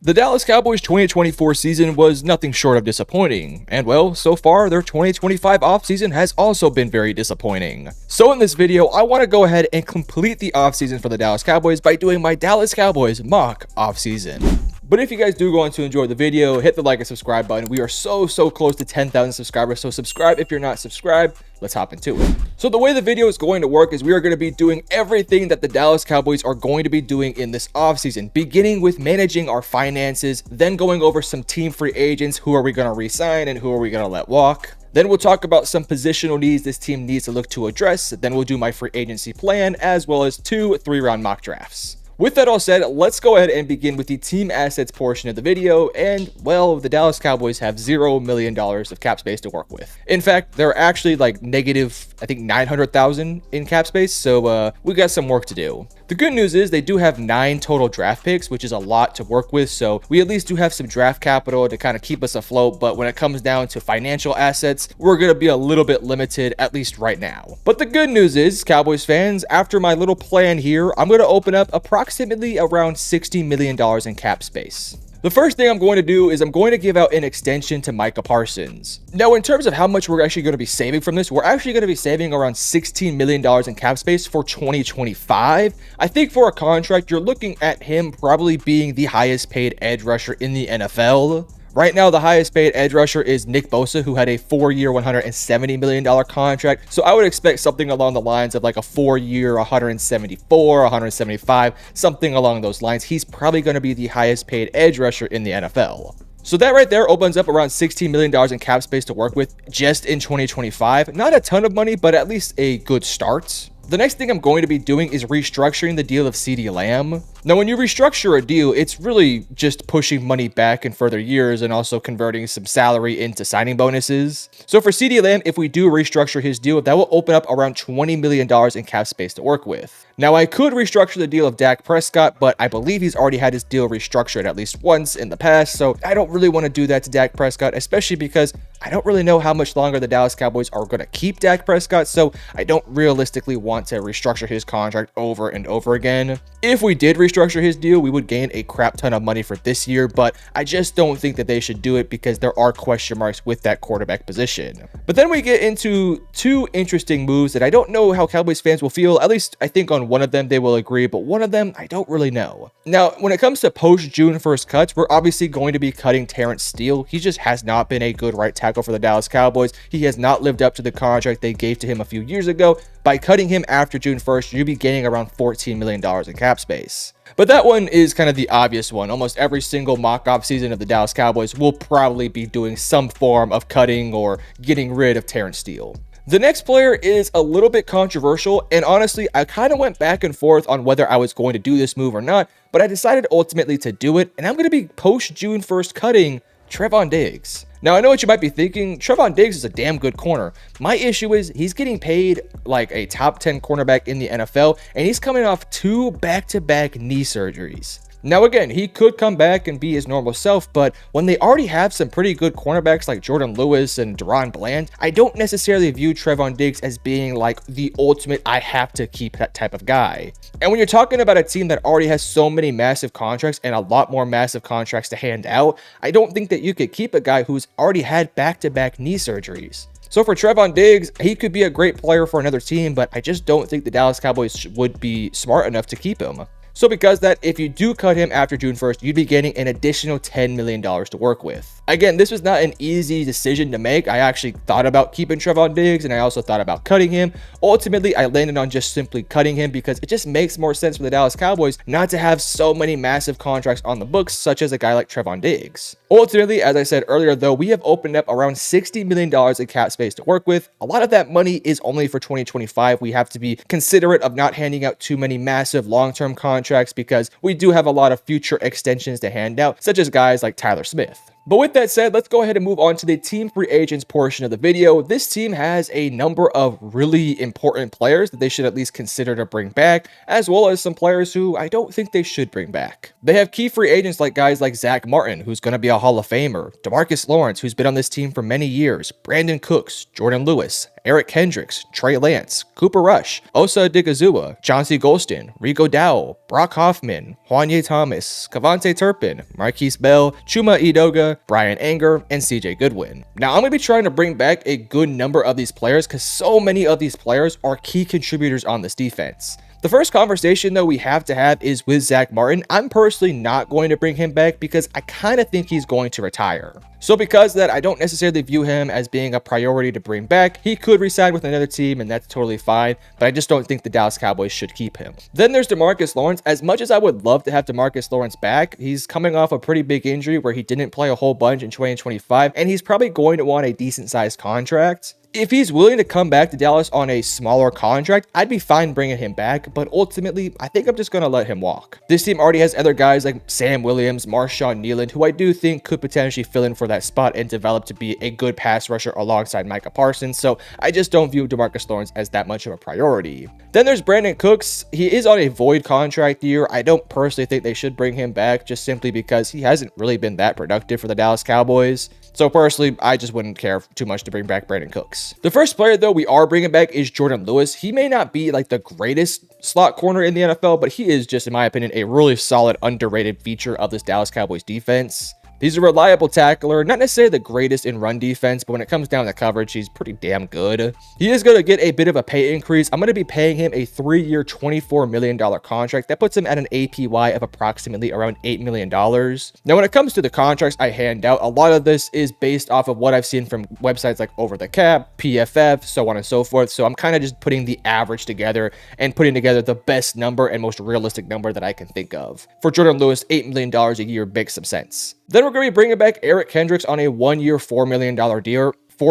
The Dallas Cowboys 2024 season was nothing short of disappointing, and well, so far their 2025 offseason has also been very disappointing. So in this video, I want to go ahead and complete the offseason for the Dallas Cowboys by doing my Dallas Cowboys mock offseason. But if you guys do go on to enjoy the video, hit the like and subscribe button. We are so close to 10,000 subscribers, so subscribe if you're not subscribed. Let's hop into it. So the way the video is going to work is we are going to be doing everything that the Dallas Cowboys are going to be doing in this offseason, beginning with managing our finances, then going over some team free agents, who are we going to re-sign and who are we going to let walk. Then we'll talk about some positional needs this team needs to look to address. Then we'll do my free agency plan, as well as 2 3-round mock drafts. With that all said, let's go ahead and begin with the team assets portion of the video, and well, the Dallas Cowboys have $0 million of cap space to work with. In fact, they're actually like negative, I think 900,000 in cap space, so we got some work to do. The good news is they do have 9 total draft picks, which is a lot to work with, so we at least do have some draft capital to kind of keep us afloat, but when it comes down to financial assets, we're going to be a little bit limited, at least right now. But the good news is, Cowboys fans, after my little plan here, I'm going to open up approximately around $60 million in cap space. The first thing I'm going to do is I'm going to give out an extension to Micah Parsons. Now, in terms of how much we're actually going to be saving from this, we're actually going to be saving around $16 million in cap space for 2025. I think for a contract, you're looking at him probably being the highest paid edge rusher in the NFL. Right now, the highest paid edge rusher is Nick Bosa, who had a 4-year, $170 million contract. So I would expect something along the lines of like a 4-year, 174, 175, something along those lines. He's probably going to be the highest paid edge rusher in the NFL. So that right there opens up around $16 million in cap space to work with just in 2025. Not a ton of money, but at least a good start. The next thing I'm going to be doing is restructuring the deal of CeeDee Lamb. Now, when you restructure a deal, it's really just pushing money back in further years and also converting some salary into signing bonuses. So for CeeDee Lamb, if we do restructure his deal, that will open up around $20 million in cap space to work with. Now, I could restructure the deal of Dak Prescott, but I believe he's already had his deal restructured at least once in the past, so I don't really want to do that to Dak Prescott, especially because I don't really know how much longer the Dallas Cowboys are going to keep Dak Prescott, so I don't realistically want to restructure his contract over and over again. If we did restructure his deal, we would gain a crap ton of money for this year, but I just don't think that they should do it because there are question marks with that quarterback position. But then we get into 2 interesting moves that I don't know how Cowboys fans will feel. At least I think on one of them they will agree, but one of them I don't really know. Now, when it comes to post-June 1st cuts, we're obviously going to be cutting Terrence Steele. He just has not been a good right tackle for the Dallas Cowboys. He has not lived up to the contract they gave to him a few years ago. By cutting him after June 1st, you'll be gaining around $14 million in cap space. But that one is kind of the obvious one. Almost every single mock offseason of the Dallas Cowboys will probably be doing some form of cutting or getting rid of Terrence Steele. The next player is a little bit controversial, and honestly, I kind of went back and forth on whether I was going to do this move or not, but I decided ultimately to do it, and I'm going to be post-June 1st cutting Trevon Diggs. Now, I know what you might be thinking. Trevon Diggs is a damn good corner. My issue is he's getting paid like a top 10 cornerback in the NFL, and he's coming off 2 back-to-back knee surgeries. Now, again, he could come back and be his normal self, but when they already have some pretty good cornerbacks like Jordan Lewis and Deron Bland, I don't necessarily view Trevon Diggs as being like the ultimate I have to keep that type of guy. And when you're talking about a team that already has so many massive contracts and a lot more massive contracts to hand out, I don't think that you could keep a guy who's already had back-to-back knee surgeries. So for Trevon Diggs, he could be a great player for another team, but I just don't think the Dallas Cowboys would be smart enough to keep him. So because that, if you do cut him after June 1st, you'd be getting an additional $10 million to work with. Again, this was not an easy decision to make. I actually thought about keeping Trevon Diggs, and I also thought about cutting him. Ultimately, I landed on just simply cutting him because it just makes more sense for the Dallas Cowboys not to have so many massive contracts on the books, such as a guy like Trevon Diggs. Ultimately, as I said earlier, though, we have opened up around $60 million in cap space to work with. A lot of that money is only for 2025. We have to be considerate of not handing out too many massive long-term contracts because we do have a lot of future extensions to hand out, such as guys like Tyler Smith. But with that said, let's go ahead and move on to the team free agents portion of the video. This team has a number of really important players that they should at least consider to bring back, as well as some players who I don't think they should bring back. They have key free agents like guys like Zach Martin, who's going to be a Hall of Famer, DeMarcus Lawrence, who's been on this team for many years, Brandon Cooks, Jordan Lewis, Eric Kendricks, Trey Lance, Cooper Rush, Osa Odigizua, Chauncey Golston, Rico Dowell, Brock Hoffman, Juanye Thomas, Cavante Turpin, Marquise Bell, Chuma Edoga, Brian Anger, and CJ Goodwin. Now, I'm going to be trying to bring back a good number of these players because so many of these players are key contributors on this defense. The first conversation, though, we have to have is with Zach Martin. I'm personally not going to bring him back because I kind of think he's going to retire. So because of that, I don't necessarily view him as being a priority to bring back. He could re-sign with another team, and that's totally fine, but I just don't think the Dallas Cowboys should keep him. Then there's DeMarcus Lawrence. As much as I would love to have DeMarcus Lawrence back, he's coming off a pretty big injury where he didn't play a whole bunch in 2025, and he's probably going to want a decent-sized contract. If he's willing to come back to Dallas on a smaller contract, I'd be fine bringing him back, but ultimately, I think I'm just going to let him walk. This team already has other guys like Sam Williams, Marshawn Nealand, who I do think could potentially fill in for that spot and develop to be a good pass rusher alongside Micah Parsons, so I just don't view DeMarcus Lawrence as that much of a priority. Then there's Brandon Cooks. He is on a void contract year. I don't personally think they should bring him back just simply because he hasn't really been that productive for the Dallas Cowboys. So personally, I just wouldn't care too much to bring back Brandon Cooks. The first player, though, we are bringing back is Jordan Lewis. He may not be like the greatest slot corner in the NFL, but he is just, in my opinion, a really solid, underrated feature of this Dallas Cowboys defense. He's a reliable tackler, not necessarily the greatest in run defense, but when it comes down to coverage, he's pretty damn good. He is going to get a bit of a pay increase. I'm going to be paying him a 3-year, $24 million contract. That puts him at an APY of approximately around $8 million. Now, when it comes to the contracts I hand out, a lot of this is based off of what I've seen from websites like Over the Cap, PFF, so on and so forth. So I'm kind of just putting the average together and putting together the best number and most realistic number that I can think of. For Jordan Lewis, $8 million a year makes some sense. Then we're going to be bringing back Eric Kendricks on a 1-year, $4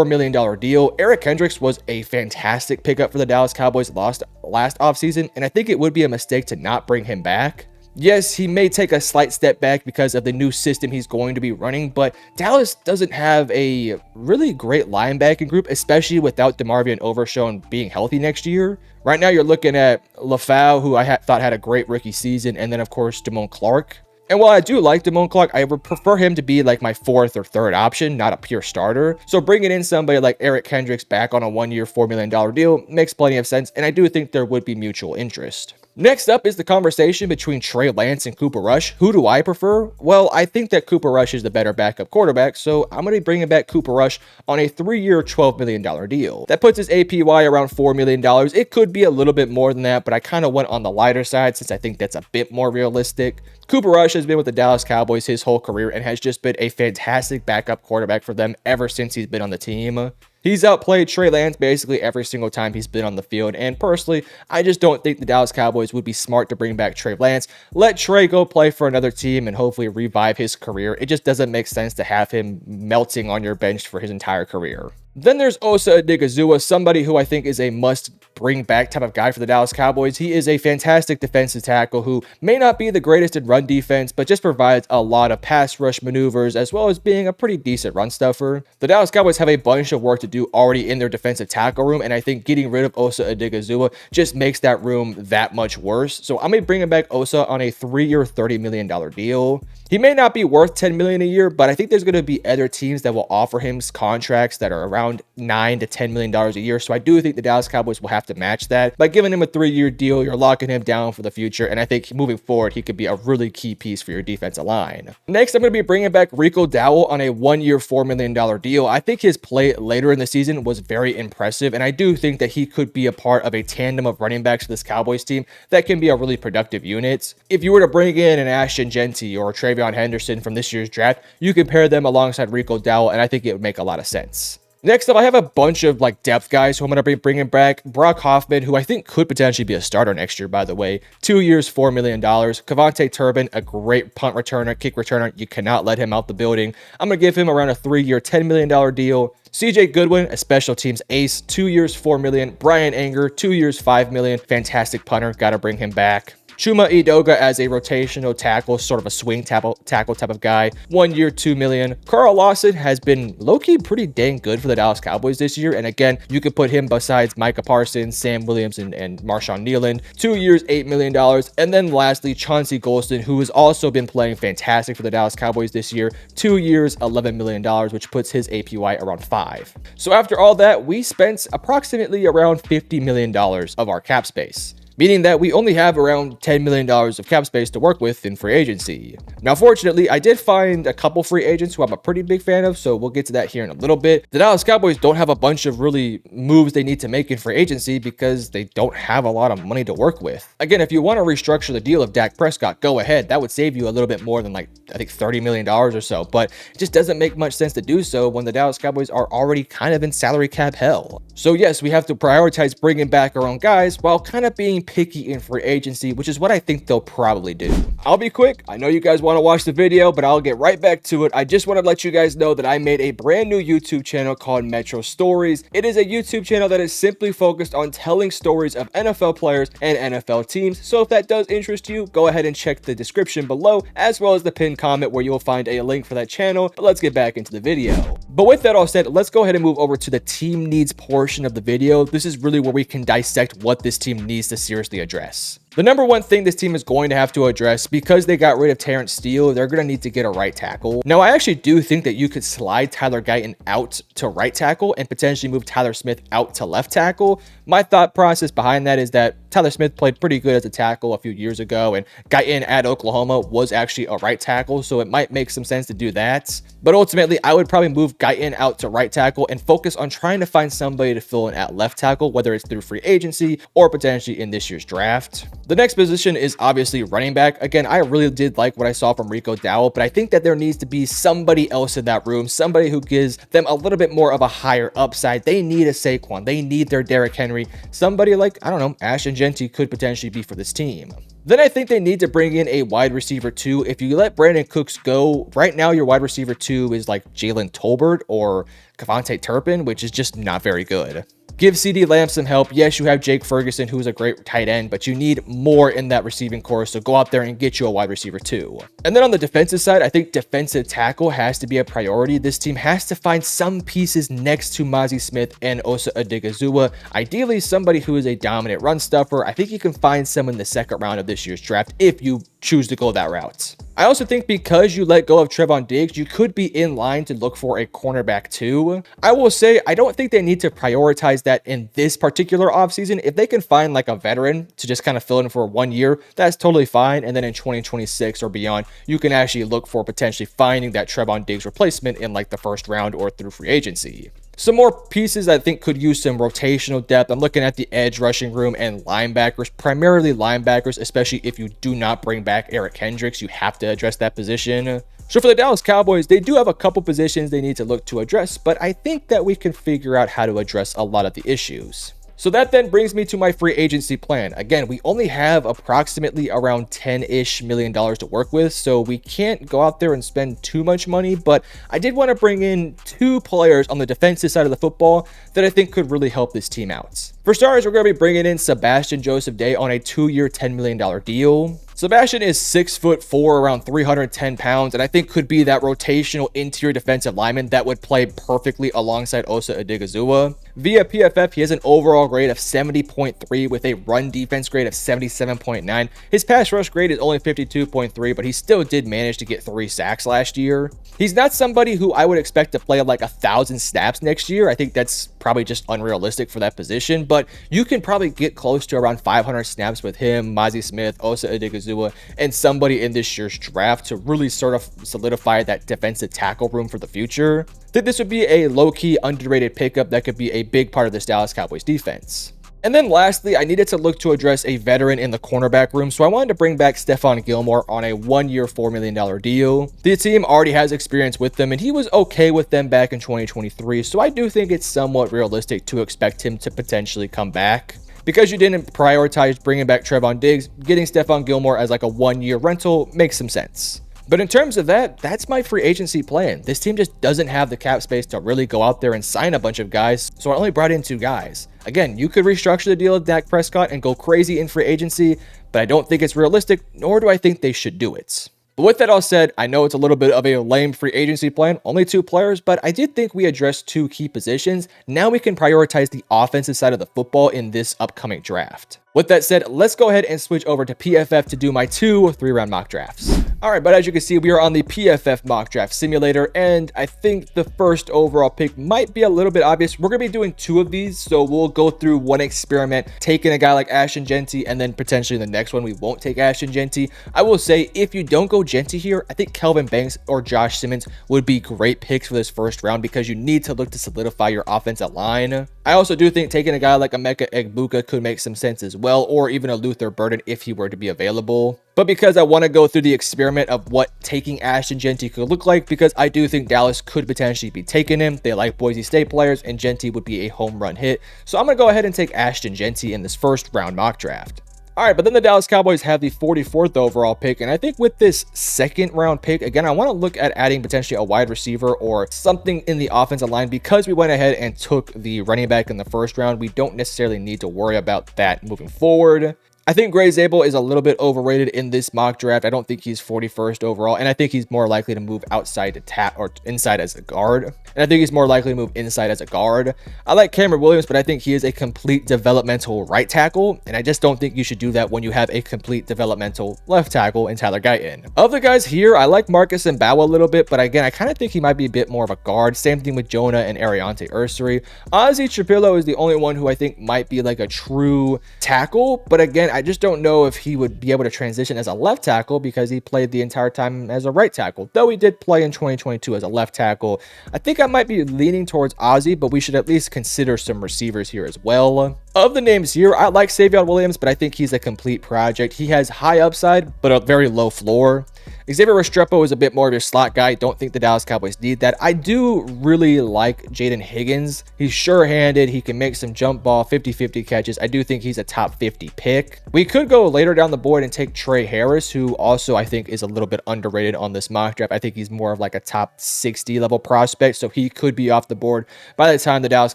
million deal. Eric Kendricks was a fantastic pickup for the Dallas Cowboys last offseason, and I think it would be a mistake to not bring him back. Yes, he may take a slight step back because of the new system he's going to be running, but Dallas doesn't have a really great linebacking group, especially without DeMarvion Overshown being healthy next year. Right now, you're looking at LaFau, who I thought had a great rookie season, and then, of course, Damone Clark. And while I do like Damone Clark, I would prefer him to be like my 4th or 3rd option, not a pure starter. So bringing in somebody like Eric Kendricks back on a 1-year, $4 million deal makes plenty of sense, and I do think there would be mutual interest. Next up is the conversation between Trey Lance and Cooper Rush. Who do I prefer? Well, I think that Cooper Rush is the better backup quarterback, so I'm going to be bringing back Cooper Rush on a 3-year, $12 million deal. That puts his APY around $4 million. It could be a little bit more than that, but I kind of went on the lighter side since I think that's a bit more realistic. Cooper Rush has been with the Dallas Cowboys his whole career and has just been a fantastic backup quarterback for them ever since he's been on the team. He's outplayed Trey Lance basically every single time he's been on the field, and personally, I just don't think the Dallas Cowboys would be smart to bring back Trey Lance. Let Trey go play for another team and hopefully revive his career. It just doesn't make sense to have him melting on your bench for his entire career. Then there's Osa Odigizua, somebody who I think is a must-bring-back type of guy for the Dallas Cowboys. He is a fantastic defensive tackle who may not be the greatest in run defense, but just provides a lot of pass rush maneuvers as well as being a pretty decent run stuffer. The Dallas Cowboys have a bunch of work to do already in their defensive tackle room, and I think getting rid of Osa Odigizua just makes that room that much worse. So I'm going to be bringing back Osa on a 3-year, $30 million deal. He may not be worth $10 million a year, but I think there's going to be other teams that will offer him contracts that are around $9 to $10 million a year. So I do think the Dallas Cowboys will have to match that. By giving him a 3-year deal, you're locking him down for the future. And I think moving forward, he could be a really key piece for your defensive line. Next, I'm going to be bringing back Rico Dowell on a 1-year, $4 million deal. I think his play later in the season was very impressive. And I do think that he could be a part of a tandem of running backs for this Cowboys team that can be a really productive unit. If you were to bring in an Ashton Genty or Travion Henderson from this year's draft, you can pair them alongside Rico Dowell, and I think it would make a lot of sense. Next up, I have a bunch of depth guys who I'm going to be bringing back. Brock Hoffman, who I think could potentially be a starter next year, by the way. 2 years, $4 million. Cavante Turpin, a great punt returner, kick returner. You cannot let him out the building. I'm going to give him around a 3-year, $10 million deal. CJ Goodwin, a special teams ace, 2 years, $4 million. Brian Anger, 2 years, $5 million. Fantastic punter. Got to bring him back. Chuma Edoga as a rotational tackle, sort of a swing tackle type of guy, 1 year, $2 million. Carl Lawson has been low-key pretty dang good for the Dallas Cowboys this year, and again, you could put him besides Micah Parsons, Sam Williams, and Marshawn Nealon. 2 years, $8 million. And then lastly, Chauncey Golston, who has also been playing fantastic for the Dallas Cowboys this year. 2 years, $11 million, which puts his APY around 5. So after all that, we spent approximately around $50 million of our cap space, meaning that we only have around $10 million of cap space to work with in free agency. Now, fortunately, I did find a couple free agents who I'm a pretty big fan of, so we'll get to that here in a little bit. The Dallas Cowboys don't have a bunch of really moves they need to make in free agency because they don't have a lot of money to work with. Again, if you want to restructure the deal of Dak Prescott, go ahead. That would save you a little bit more than I think $30 million or so, but it just doesn't make much sense to do so when the Dallas Cowboys are already kind of in salary cap hell. So yes, we have to prioritize bringing back our own guys while kind of being picky in free agency, which is what I think they'll probably do. I'll be quick. I know you guys want to watch the video, but I'll get right back to it. I just want to let you guys know that I made a brand new YouTube channel called Metro Stories. It is a YouTube channel that is simply focused on telling stories of NFL players and NFL teams. So if that does interest you, go ahead and check the description below, as well as the pinned comment where you'll find a link for that channel. But let's get back into the video. But with that all said, let's go ahead and move over to the team needs portion of the video. This is really where we can dissect what this team needs to seriously address. The number one thing this team is going to have to address, because they got rid of Terrence Steele, they're going to need to get a right tackle. Now, I actually do think that you could slide Tyler Guyton out to right tackle and potentially move Tyler Smith out to left tackle. My thought process behind that is that Tyler Smith played pretty good as a tackle a few years ago, and Guyton at Oklahoma was actually a right tackle, so it might make some sense to do that. But ultimately, I would probably move Guyton out to right tackle and focus on trying to find somebody to fill in at left tackle, whether it's through free agency or potentially in this year's draft. The next position is obviously running back. Again, I really did like what I saw from Rico Dowell, but I think that there needs to be somebody else in that room, somebody who gives them a little bit more of a higher upside. They need a Saquon. They need their Derrick Henry. Somebody like, I don't know, Ashton Genty could potentially be for this team. Then I think they need to bring in a wide receiver 2. If you let Brandon Cooks go, right now your wide receiver 2 is like Jalen Tolbert or Kevontae Turpin, which is just not very good. Give CeeDee Lamb some help. Yes, you have Jake Ferguson, who's a great tight end, but you need more in that receiving core, so go out there and get you a wide receiver 2. And then on the defensive side, I think defensive tackle has to be a priority. This team has to find some pieces next to Mazi Smith and Osa Odigizua. Ideally, somebody who is a dominant run stuffer. I think you can find some in the second round of this year's draft if you choose to go that route. I also think because you let go of Trevon Diggs, you could be in line to look for a cornerback 2. I will say, I don't think they need to prioritize that in this particular offseason. If they can find like a veteran to just kind of fill in for 1 year, that's totally fine. And then in 2026 or beyond, you can actually look for potentially finding that Trevon Diggs replacement in like the first round or through free agency. Some more pieces I think could use some rotational depth. I'm looking at the edge rushing room and linebackers, primarily linebackers, especially if you do not bring back Eric Kendricks. You have to address that position. So for the Dallas Cowboys, they do have a couple positions they need to look to address, but I think that we can figure out how to address a lot of the issues. So that then brings me to my free agency plan. Again, we only have approximately around $10-ish million to work with, so we can't go out there and spend too much money, but I did want to bring in 2 players on the defensive side of the football that I think could really help this team out. For starters, we're going to be bringing in Sebastian Joseph Day on a 2-year, $10 million deal. Sebastian is 6'4", around 310 pounds, and I think could be that rotational interior defensive lineman that would play perfectly alongside Osa Odigizua. Via PFF, he has an overall grade of 70.3 with a run defense grade of 77.9. His pass rush grade is only 52.3, but he still did manage to get 3 sacks last year. He's not somebody who I would expect to play like 1,000 snaps next year. I think that's probably just unrealistic for that position, but you can probably get close to around 500 snaps with him, Mazi Smith, Osa Odigizua, and somebody in this year's draft to really sort of solidify that defensive tackle room for the future. I think this would be a low-key underrated pickup that could be a big part of this Dallas Cowboys defense. And then lastly, I needed to look to address a veteran in the cornerback room, so I wanted to bring back Stephon Gilmore on a 1-year, $4 million deal. The team already has experience with them, and he was okay with them back in 2023, so I do think it's somewhat realistic to expect him to potentially come back. Because you didn't prioritize bringing back Trevon Diggs, getting Stephon Gilmore as like a 1-year rental makes some sense. But in terms of that, that's my free agency plan. This team just doesn't have the cap space to really go out there and sign a bunch of guys, so I only brought in 2 guys. Again, you could restructure the deal with Dak Prescott and go crazy in free agency, but I don't think it's realistic, nor do I think they should do it. But with that all said, I know it's a little bit of a lame free agency plan, only 2 players, but I did think we addressed 2 key positions. Now we can prioritize the offensive side of the football in this upcoming draft. With that said, let's go ahead and switch over to PFF to do my 2 3-round mock drafts. Alright, but as you can see, we are on the PFF mock draft simulator, and I think the first overall pick might be a little bit obvious. We're going to be doing 2 of these, so we'll go through one experiment, taking a guy like Ashton Jeanty, and then potentially in the next one, we won't take Ashton Jeanty. I will say, if you don't go Jeanty here, I think Kelvin Banks or Josh Simmons would be great picks for this first round because you need to look to solidify your offensive line. I also do think taking a guy like Emeka Egbuka could make some sense as well, or even a Luther Burden if he were to be available. But because I want to go through the experiment of what taking Ashton Jeanty could look like, because I do think Dallas could potentially be taking him. They like Boise State players, and Jeanty would be a home run hit. So I'm going to go ahead and take Ashton Jeanty in this first round mock draft. All right, but then the Dallas Cowboys have the 44th overall pick, and I think with this second round pick, again, I want to look at adding potentially a wide receiver or something in the offensive line. Because we went ahead and took the running back in the first round, we don't necessarily need to worry about that moving forward. I think Gray Zabel is a little bit overrated in this mock draft. I don't think he's 41st overall, and I think he's more likely to move outside to tap or inside as a guard. And I think he's more likely to move inside as a guard. I like Cameron Williams, but I think he is a complete developmental right tackle, and I just don't think you should do that when you have a complete developmental left tackle in Tyler Guyton. Of the guys here, I like Marcus Mbow a little bit, but again, I kind of think he might be a bit more of a guard. Same thing with Jonah and Ariante Ursary. Ozzy Trapillo is the only one who I think might be like a true tackle, but again, I just don't know if he would be able to transition as a left tackle because he played the entire time as a right tackle, though he did play in 2022 as a left tackle. I think I might be leaning towards Ozzy, but we should at least consider some receivers here as well. Of the names here, I like Savion Williams, but I think he's a complete project. He has high upside, but a very low floor. Xavier Restrepo is a bit more of your slot guy. Don't think the Dallas Cowboys need that. I do really like Jaden Higgins. He's sure-handed. He can make some jump ball 50-50 catches. I do think he's a top 50 pick. We could go later down the board and take Trey Harris, who also I think is a little bit underrated on this mock draft. I think he's more of like a top 60 level prospect, so he could be off the board by the time the Dallas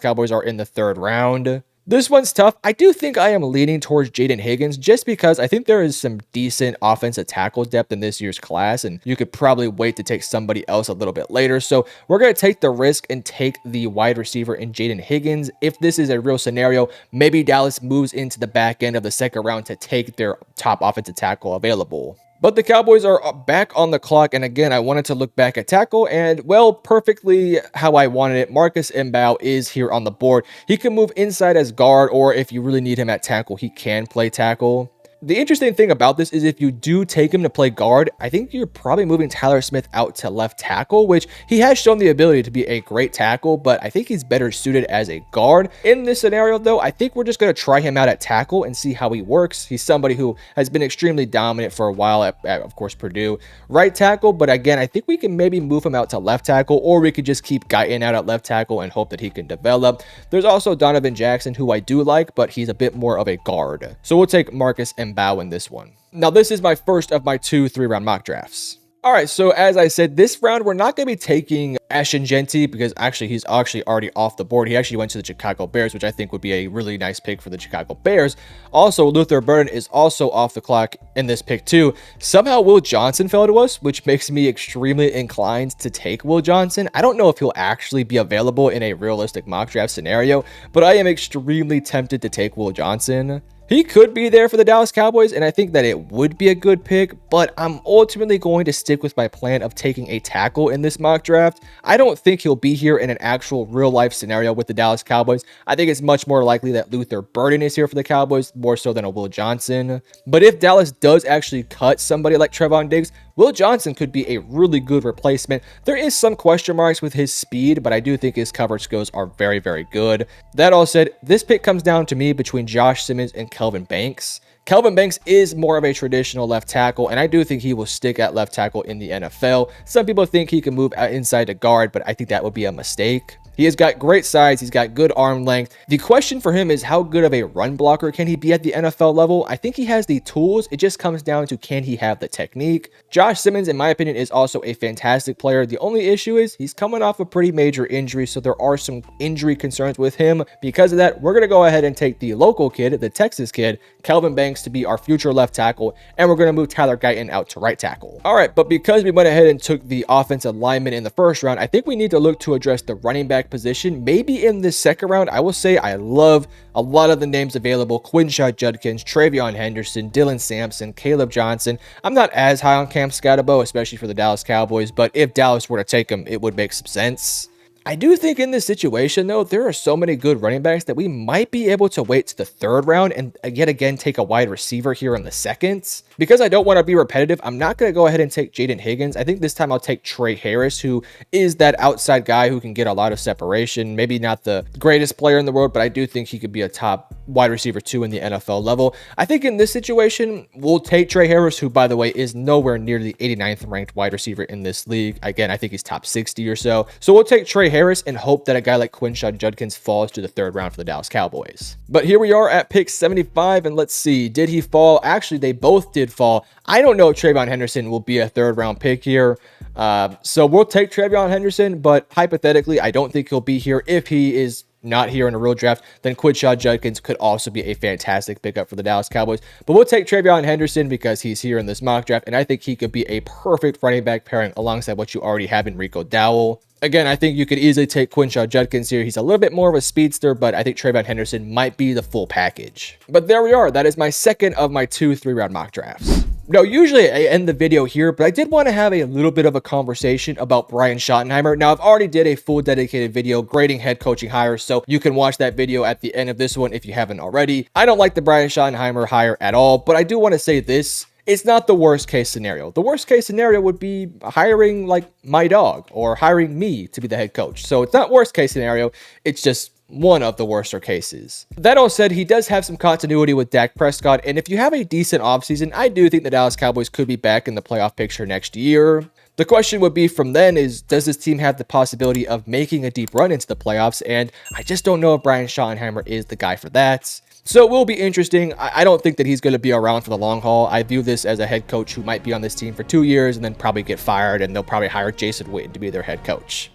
Cowboys are in the 3rd round. This one's tough. I do think I am leaning towards Jaden Higgins just because I think there is some decent offensive tackle depth in this year's class, and you could probably wait to take somebody else a little bit later. So we're going to take the risk and take the wide receiver in Jaden Higgins. If this is a real scenario, maybe Dallas moves into the back end of the 2nd round to take their top offensive tackle available. But the Cowboys are back on the clock, and again, I wanted to look back at tackle, and well, perfectly how I wanted it, Marcus Mbow is here on the board. He can move inside as guard, or if you really need him at tackle, he can play tackle. The interesting thing about this is if you do take him to play guard, I think you're probably moving Tyler Smith out to left tackle, which he has shown the ability to be a great tackle, but I think he's better suited as a guard. In this scenario, though, I think we're just going to try him out at tackle and see how he works. He's somebody who has been extremely dominant for a while at of course, Purdue. Right tackle, but again, I think we can maybe move him out to left tackle, or we could just keep Guyton out at left tackle and hope that he can develop. There's also Donovan Jackson, who I do like, but he's a bit more of a guard. So we'll take Marcus Mbow in this one. Now, this is my first of my 2 3-round mock drafts. All right, so as I said, this round, we're not going to be taking Ashton Jeanty because he's already off the board. He actually went to the Chicago Bears, which I think would be a really nice pick for the Chicago Bears. Also, Luther Burden is also off the clock in this pick too. Somehow Will Johnson fell to us, which makes me extremely inclined to take Will Johnson. I don't know if he'll actually be available in a realistic mock draft scenario, but I am extremely tempted to take Will Johnson. He could be there for the Dallas Cowboys, and I think that it would be a good pick, but I'm ultimately going to stick with my plan of taking a tackle in this mock draft. I don't think he'll be here in an actual real-life scenario with the Dallas Cowboys. I think it's much more likely that Luther Burden is here for the Cowboys, more so than a Will Johnson. But if Dallas does actually cut somebody like Trevon Diggs, Will Johnson could be a really good replacement. There is some question marks with his speed, but I do think his coverage skills are very, very good. That all said, this pick comes down to me between Josh Simmons and Kelvin Banks. Kelvin Banks is more of a traditional left tackle, and I do think he will stick at left tackle in the NFL. Some people think he can move out inside to guard, but I think that would be a mistake. He has got great size. He's got good arm length. The question for him is how good of a run blocker can he be at the NFL level? I think he has the tools. It just comes down to, can he have the technique? Josh Simmons, in my opinion, is also a fantastic player. The only issue is he's coming off a pretty major injury, so there are some injury concerns with him. Because of that, we're going to go ahead and take the local kid, the Texas kid, Kelvin Banks, to be our future left tackle, and we're going to move Tyler Guyton out to right tackle. All right, but because we went ahead and took the offensive lineman in the first round, I think we need to look to address the running back position. Maybe in this second round. I will say I love a lot of the names available: Quinshot Judkins, Travion Henderson, Dylan Sampson, Caleb Johnson. I'm not as high on Cam Scatterbo, especially for the Dallas Cowboys, but if Dallas were to take him, it would make some sense. I do think in this situation, though, there are so many good running backs that we might be able to wait to the third round and yet again take a wide receiver here in the second. Because I don't want to be repetitive, I'm not going to go ahead and take Jaden Higgins. I think this time I'll take Trey Harris, who is that outside guy who can get a lot of separation. Maybe not the greatest player in the world, but I do think he could be a top wide receiver 2 in the NFL level. I think in this situation, we'll take Trey Harris, who, by the way, is nowhere near the 89th ranked wide receiver in this league. Again, I think he's top 60 or so. So we'll take Trey Harris and hope that a guy like Quinshot Judkins falls to the third round for the Dallas Cowboys. But here we are at pick 75, and let's see, did he fall? Actually, they both did fall. I don't know if Travion Henderson will be a third round pick here. So we'll take Travion Henderson, but hypothetically, I don't think he'll be here. If he is not here in a real draft, then Quinshot Judkins could also be a fantastic pickup for the Dallas Cowboys. But we'll take Travion Henderson because he's here in this mock draft, and I think he could be a perfect running back pairing alongside what you already have in Rico Dowell. Again, I think you could easily take Quinshot Judkins here. He's a little bit more of a speedster, but I think Travion Henderson might be the full package. But there we are. That is my second of my 2 3-round mock drafts. Now, usually I end the video here, but I did want to have a little bit of a conversation about Brian Schottenheimer. Now, I've already did a full dedicated video grading head coaching hires, so you can watch that video at the end of this one if you haven't already. I don't like the Brian Schottenheimer hire at all, but I do want to say this. It's not the worst case scenario. The worst case scenario would be hiring like my dog or hiring me to be the head coach. So it's not worst case scenario. It's just one of the worser cases. That all said, he does have some continuity with Dak Prescott, and if you have a decent offseason, I do think the Dallas Cowboys could be back in the playoff picture next year. The question would be from then is, does this team have the possibility of making a deep run into the playoffs? And I just don't know if Brian Schottenheimer is the guy for that. So it will be interesting. I don't think that he's going to be around for the long haul. I view this as a head coach who might be on this team for 2 years and then probably get fired, and they'll probably hire Jason Witten to be their head coach.